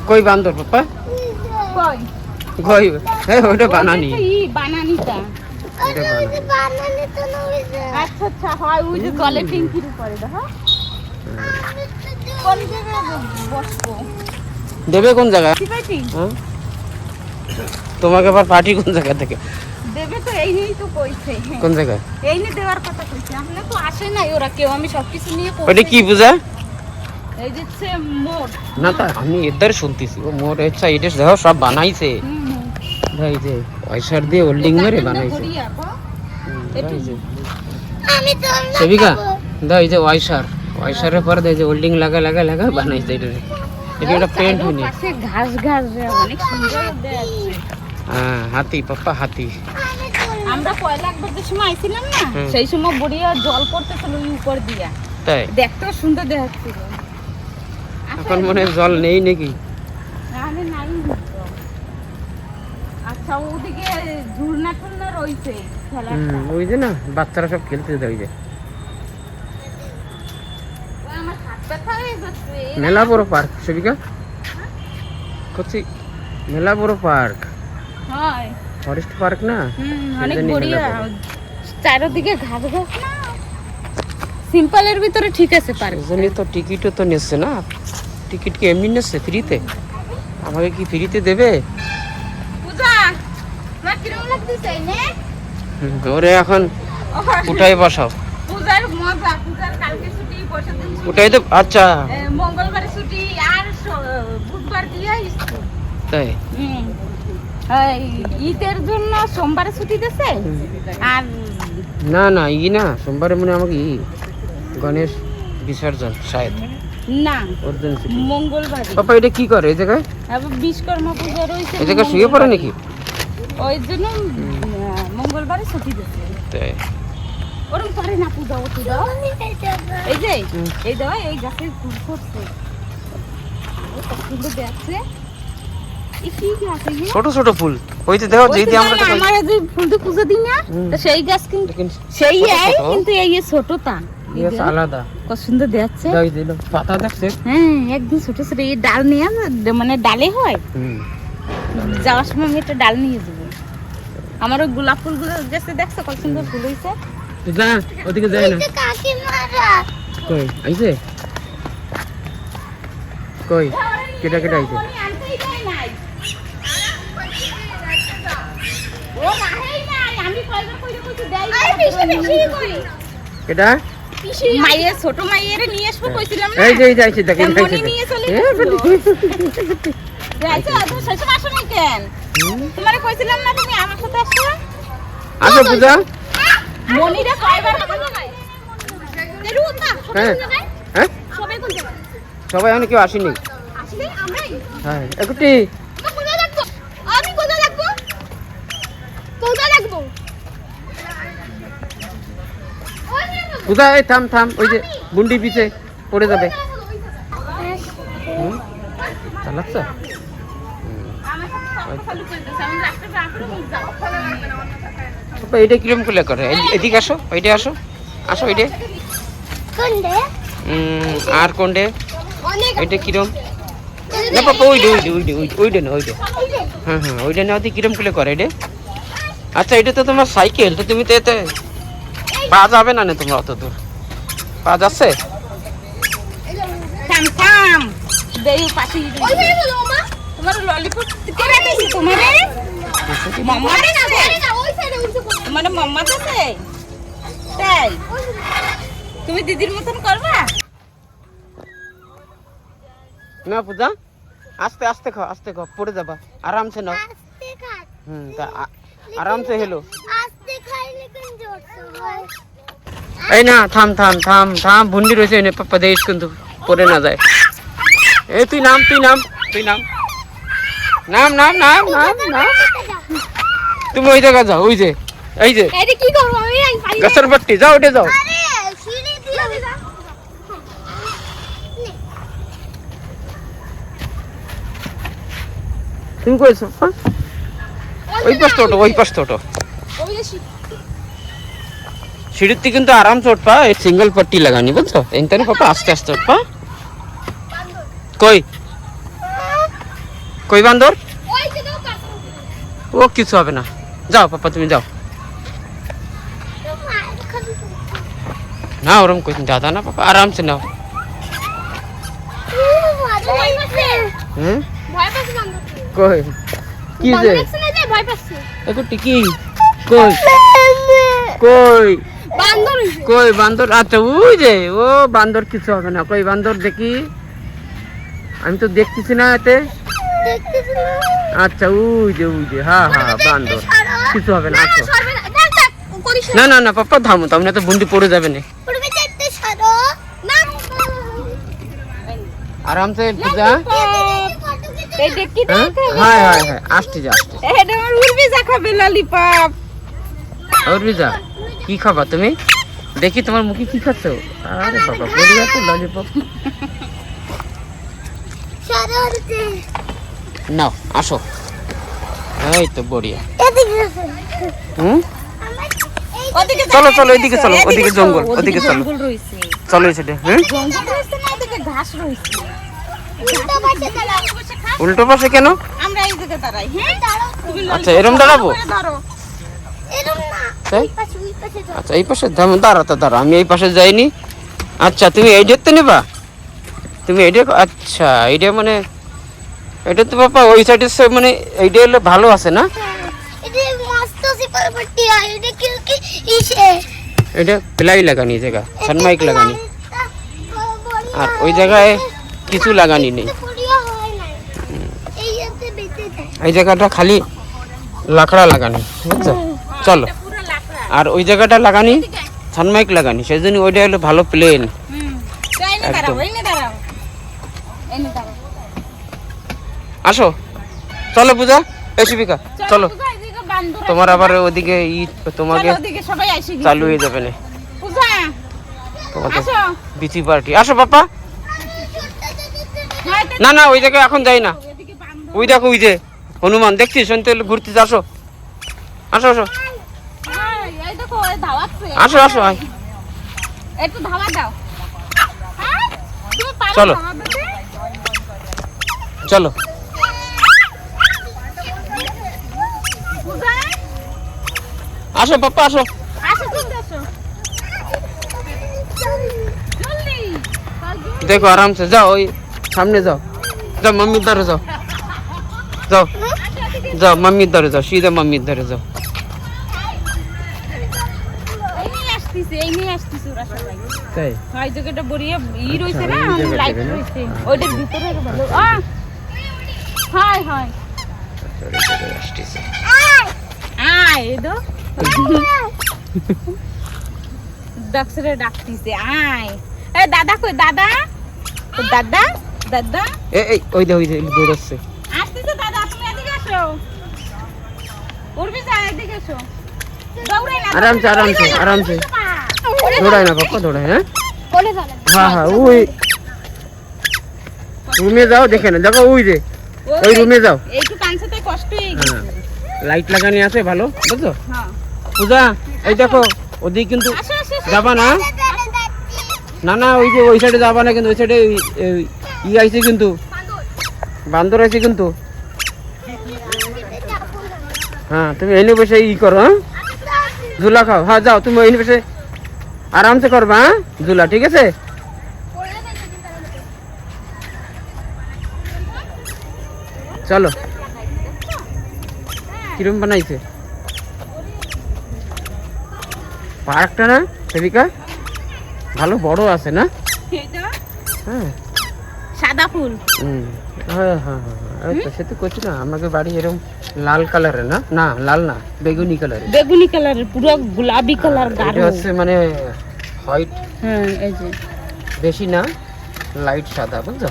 কই বান্দর পাপা? কই কই ওটা বানানি। বানানিটা বানানি তো না ওই যে আচ্ছা আচ্ছা হয় ওই যে জলের ট্যাঙ্কির উপরে দেখো কোন জায়গায় বসবো দেবে কোন জায়গায়? কি পাইছি হ্যাঁ তোমাকে আবার পার্টি কোন জায়গা থেকে দেবে তো এই নিয়েই তো কইছে কোন জায়গায়? এই নিয়ে দেওয়ার কথা কইছে আমরা তো আসে নাই ওরা কেউ আমি সবকিছু নিয়ে ওটা কি পূজা? এই যে মোট না তা আমি এদের শুনতেছি ও মোর আচ্ছা এটা দেখো সব বানাইছে ভাই যে পয়সার দিয়ে হোল্ডিং মেরে বানাইছে। একটু আমি তো সেবিকা দা এই যে ওয়াইশারের পর এই যে হোল্ডিং লাগা লাগা লাগা বানাইছে এটা। এটা একটা পেন্ট হয়নি। পাশে ঘাস ঘাস অনেক সুন্দর দেখাচ্ছে। হ্যাঁ হাতি পাপা হাতি। আমরা পয়লা একবার যে সময় আইছিলাম না সেই সময় বুড়িয়া জল পড়তেছিল ওই উপর দিয়া তাই দেখতেও সুন্দর দেখাচ্ছিল। এখন মনে হয় জল নেই নাকি? আরে নাই জল। আচ্ছা ওদিকে ঝুলনা টুলনা রইছে খেলাটা ওই যে না বাচ্চারা সব খেলতে যায় ওই যে ওই আমার হাত ব্যথা হয়ে যাচ্ছে মেলা বড় পার্ক সেবিকা করছি মেলা বড় পার্ক হয় ফরেস্ট পার্ক না অনেক সেজন্যই বড়িয়া মেলা বড়। চারিদিকে ঘাস ঘাস না সিম্পলের ভিতরে ঠিক আছে পার্ক সেজন্যই তো টিকিটও তো নিচ্ছে না। টিকিট কি এমনি নিচ্ছে ফ্রিতে? আমাকে কি ফ্রিতে দেবে? পূজা মা কিরম লাগতেছে নে ওরে এখন উঠাই বসাও। পূজার মজা পূজার কালকে ছুটি পরশু দিন ছুটি উঠাই তো আচ্ছা মঙ্গলবার ছুটি আর বুধবার দিয়ে স্কুল তাই ঈদের জন্য সোমবারে ছুটি দিয়েছে আর না না না সোমবারে মনে হয় আমাকে গণেশ বিসর্জন শায়দ না ওর জন্য ছুটি। মঙ্গলবার পাপা এটা কি করে এই জায়গায়? আবার বিশ্বকর্মা পূজা রয়েছে এই জায়গায় শুয়ে পড়ে নাকি? ওই জন্য মঙ্গলবারে ছুটি দিয়েছে তাই ওরকম করে না পূজা ও পূজা এই যে এই দাও এই গাছে ফুল ফুটছে কত সুন্দর দেখছে এই কি গাছ এই ছোট ছোট ফুল ওই যে দেখো যেই আমরা তো আমার যে ফুলটা পূজা দিই না তো সেই গাছ কিন্তু সেই কিন্তু এই ছোটটা এই আলাদা কত সুন্দর দেখছে দাই দিল পাতা দেখছে। হ্যাঁ একদম ছোট ছোট এই ডাল নিয়ে মানে ডালে হয় যাওয়ার সময় আমি একটা ডাল নিয়ে যাবো আমার ওই গোলাপ ফুলগুলো গেছে দেখছো কত সুন্দর ফুল হয়েছে যা ওদিকে যায় না কাকিমারা কই আইছে কই কেটা কেটা আইছে কেটা মায়ের ছোট মায়ের নিয়ে আসবো কইছিলাম না এই যে এই যাইছে দেখেন মনি নিয়ে চলে যাইছো তুমি শেষে আসো না কেন তোমারে কইছিলাম না তুমি আমার সাথে আসো আসো পূজা। মনিরা কয়বার বলো না হ্যাঁ হ্যাঁ সবাই কোন জায়গায় সবাই এখন কেউ আসেনি। আসলে আমরাই হ্যাঁ একটি কোথায় রাখবো আমি কোথায় রাখবো পূজা এই থাম থাম ওই যে গুন্ডি পিছে পড়ে যাবে। চালাচ্ছ এটা কিরম করে করে এদিকে আসো ওইটা আসো আসো ওইটা কোনডে আর কোনডে অনেক এটা কিরম না পাপা ওইটা ওইটা না ওইটা হ্যাঁ হ্যাঁ ওইটা না ওদি কিরম করে করে এটা আচ্ছা এটা তো তোমার সাইকেল তো তুমি তো এতে পা যাবে না না তোমরা অত দূর পা যাচ্ছে থাম থাম দেই পাশে ওই ফেলে বলো মা তোমার ললিপপ কেটে দিছি তোমারে মাম্মা আরে না ওই ফেলে উঠছে তোমার মাম্মা আছে তাই তুমি দিদির মতন করবা না পূজা আস্তে আস্তে খাও পড়ে যাবা আরামসে নাও আস্তে খা তা আরামসে হেলো আস্তে খাইলে কোন জোরছে হয় এই না থাম থাম থাম থাম ভুন্ডি রয়েছে এনে পাপ্পা দেখিস কিন্তু পড়ে না যায় এই তুই নাম নাম তুমি ওই জায়গা যাও ওই যে এই যে এটা কি করব আমি পারি গাছের বাট্টি যাও ওটা যাও আরে সিঁড়ি দিয়ে যা তুমি কইছো ওই পাশে ওঠো ওই যে সিঁড়িতে কিন্তু আরাম চোটপা এই সিঙ্গেল পট্টি লাগানি বুঝছো এনতারে পাপা আস্তে আস্তে উঠপা কই কই বান্দর? ওই যে দাও কাছে ও কিছু হবে না, যাও পাপা তুমি যাও। না ওরম কই দাদা না পাপা, আরামসে নাও। ভয় পাচ্ছে হ্যাঁ ভয় পাচ্ছে বান্দর কই কি যে বান্দর দেখছ না যে ভয় পাচ্ছে একটু টিকি কই কই বান্দর কই বান্দর? আচ্ছা ওই যে ও বান্দর, কিছু হবে না। কই বান্দর দেখি, আমি তো দেখতেছি না এতে। দেখতেছ না আচ্ছা ওই যে হ্যাঁ হ্যাঁ বান্দর, কিছু হবে না। আসো। সরবে না দেখ দেখ করিস না না না পাপা থামো, থামো না তো বুন্দি পড়ে যাবে না। পড়বে যেতে সরো না আরামসে পূজা। এই দেখি তো হ্যাঁ হ্যাঁ হ্যাঁ হ্যাঁ আসতে যা আসতে। এটা আমার উর্মিজা খাবে ললিপপ। আর বিজা কি খাবা তুমি? দেখি তোমার মুখে কি খাচ্ছ? আরে বাবা পড়ে যাচ্ছে ললিপপ। সরো হচ্ছে নাও আসো, এই তো বড়িয়া। এদিকে হুম ওদিকে চলো যাও, চলো এদিকে চলো, ওদিকে জঙ্গল, ওদিকে চলো জঙ্গল রয়েছে। চলো এই সাইডে। হ্যাঁ জঙ্গল রয়েছে না, এদিকে ঘাস রয়েছে। উল্টা পাশে দাঁড়াও উল্টো পাশে কেন? আমরা এই জায়গায় দাঁড়াই। হ্যাঁ দাঁড়াও তুমি আচ্ছা এরম দাঁড়াবো? ধরো। এরকম না তাই? ওই পাশে যাও আচ্ছা এই পাশে দাঁড়াতে দাঁড়া, আমি এই পাশে যাইনি। আচ্ছা তুমি এই দেখতে নেবা, তুমি এইটা। আচ্ছা এইটা মানে এটা তো বাবা ওই সাইডে মানে এইটা হলে ভালো আছে না? এটা মস্ত সিপার পট্টি আর এটা কি ইসে এটা প্লাই লাগানি জায়গা, সানমাইক লাগানি, আর ওই জায়গায় কিছু লাগানি নেই। পড়িয়া হয় না এই এতে বেঁচে যায় এই জায়গাটা খালি লাকড়া লাগানি, বুঝছো? চলো, পুরো লাকড়া। আর ওই জায়গাটা লাগানি সানমাইক লাগানি, সেই জন্য ওইটা হলো ভালো প্লেন। তো এনে দাঁড়াও, একদম। এনে দাঁড়াও, এনে দাঁড়াও। আসো চলো পূজা, এই শিবিকা চলো, পূজা, এদিকে বান্দর আছে। তোমার আবার ওদিকে তোমাকে চলো, ওদিকে সবাই এসে গেছে। চালু হয়ে যাবে না পূজা, তোমাদের আসো। বিচি পার্টি। আসো পাপা। হ্যাঁ, তো না না ওই জায়গায় এখন যাই না, এদিকে বান্দর। ওই দেখো ওই যে হনুমান দেখছিস, শুনতে ঘুরতে আসো আসো আসো হ্যাঁ, এই দেখো, এই ধাওয়াচ্ছে। আসো আসো আয়। একটু ধাওয়া দাও। হ্যাঁ, তুমি পারো চলো। ধাওয়া দিতে? চলো পূজা, আসো পাপা আসো। আসো, তুমি আসো। জলদি, জলদি। দেখো আরামসে যাও, ওই সামনে যাও, যাও মাম্মির দ্বারে যাও, যাও যাও মাম্মির দ্বারে যাও, সিধা মাম্মির দ্বারে যাও। এই নিয়ে আসতেছে ওরা সবাই। তাই হয় জায়গাটা বড়িয়ে রয়েছে আচ্ছা, না, এই জায়গাটা লাইট থেকে না? রয়েছে ওইটার ভিতরে ভালো। হয় হয়, আসতেছে। আয় এই তো ডাক্তারে ডাকতেছে, আয়। এই দাদা কই, দাদা ও দাদা, দাদা এই ওই যে দৌড়াচ্ছে। আসতেছে। দাদা তুমি এদিকে আসো, উঠবি যা, এদিকে এসো। দৌড়াই না, আরামসে আরামসে আরামসে, দৌড়ায় না পাপা দৌড়ায়। হ্যাঁ বলে ফেলে হ্যাঁ হ্যাঁ ওই রুমে যাও, দেখে না দেখো ওই যে ওই রুমে যাও। এইটু কানসাতে কষ্ট হয়ে গেছে। হ্যাঁ লাইট লাগানি আছে ভালো, বুঝছো হ্যাঁ, পূজা? এই দেখো ওদিকে কিন্তু আসো আসো আসো। যাবা না, না না ওই যে ওই সাইডে যাবা না, কিন্তু ওই সাইডে আইছে কিন্তু, বান্দর আছে কিন্তু। হ্যাঁ তুমি এনে বসে করো, হ্যাঁ ঝুলা খাও। হ্যাঁ যাও তুমি এনে বসে আরামসে করবা, হ্যাঁ ঝুলা, ঠিক আছে? চলো কিরম বানাইছে পার্কটা না সেবিকা? ভালো বড় আছে না? এইটা হ্যাঁ সাদা ফুল। হুম হ্যাঁ হ্যাঁ হ্যাঁ এই তো সে তো করছি না, আমাকে বাড়ি এরকম লাল কালারের না, না লাল না বেগুনি কালারের। বেগুনি কালারের, পুরো গোলাপি কালার এটা গাঢ়। হচ্ছে মানে হোয়াইট হ্যাঁ এই যে, বেশি না, লাইট সাদা, বুঝছো?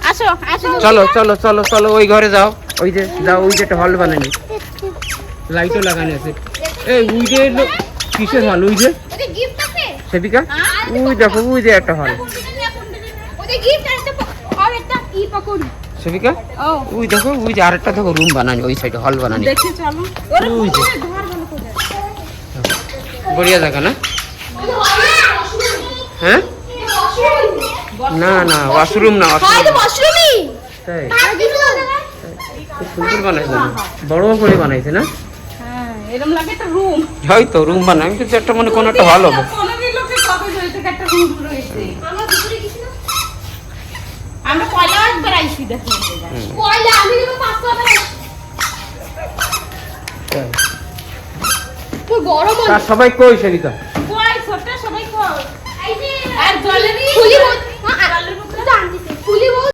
আসো আসো। চলো চলো চলো চলো ওই ঘরে যাও, ওই যে যাও, ওই যে একটা হল বানানি, লাইটও লাগানো আছে। এই ওই যে কিসের হল ওই যে ওদের গিফট আছে সেবিকা? ওই দেখো ওই যে একটা হল ওদের গিফট আছে আর একটা ই পকোড়ি সেবিকা, ও ওই দেখো ওই যে আরেকটা দেখো রুম বানানি, ওই সাইডে হল বানানি। দেখি চলো। ওরে ওই যে ঘর ভালো করে। বড়িয়া জায়গা না? হ্যাঁ না না ওয়াশরুম না, হয় ওয়াশরুম তো মাশরুমই তাই খুব সুন্দর বানাইছে না? বড় করে বানাইছে না? হ্যাঁ এরকম লাগে একটা রুম হয়তো রুম বানাই, আমি কিন্তু একটা মনে কোনো একটা হল হবে। কোনোদিন লোকের শখে রয়েছে একটা রুম রয়েছে। আমরা পয়লা একবার আইসি দেখো পয়লা আমি কিন্তু 500 টাকা তাই। তুই গরম আর সবাই কই সরিতা? কই ছোট সবাই কই আর জলের ফুলি